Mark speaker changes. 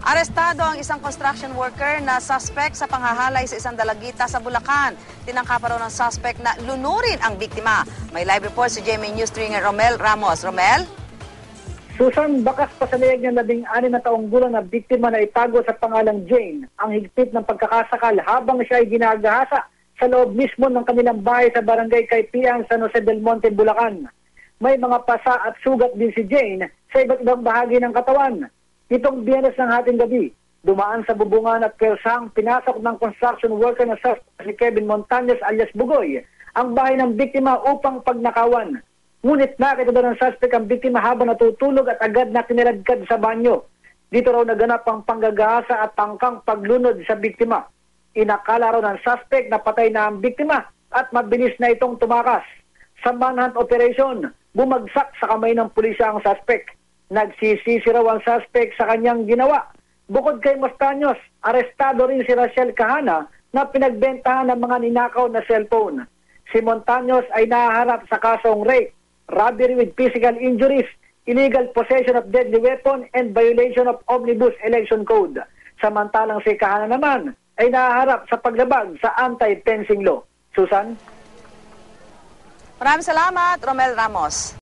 Speaker 1: Arestado ang isang construction worker na suspect sa panghahalay sa isang dalagita sa Bulacan. Tinangka pa raw ng suspect na lunurin ang biktima. May live report si GMA News stringer Romel Ramos. Romel?
Speaker 2: Susan, bakas pa sa layag ng 16 na taong gulang na biktima na itago sa pangalang Jane ang higpit ng pagkakasakal habang siya ay ginagahasa sa loob mismo ng kanilang bahay sa barangay Kaypiang, San Jose del Monte, Bulacan. May mga pasa at sugat din si Jane sa iba't ibang bahagi ng katawan. Itong Biyernes ng hating gabi, dumaan sa bubungan at persang pinasok ng construction worker na si Kevin Montañez alias Bugoy ang bahay ng biktima upang pagnakawan. Ngunit nakita daw ng suspect ang biktima habang natutulog at agad na kiniladkad sa banyo. Dito raw naganap ang panggagahasa at tangkang paglunod sa biktima. Inakala raw ng suspect na patay na ang biktima at mabilis na itong tumakas. Sa manhunt operation, bumagsak sa kamay ng pulisya ang suspect. Nagsisisi raw ang suspect sa kanyang ginawa. Bukod kay Montañez, arestado rin si Rachel Kahana na pinagbentahan ng mga ninakaw na cellphone. Si Montañez ay nahaharap sa kasong rape, robbery with physical injuries, illegal possession of deadly weapon, and violation of Omnibus Election Code. Samantalang si Kahana naman ay nahaharap sa paglabag sa anti-fencing law. Susan?
Speaker 1: Maraming salamat, Romel Ramos.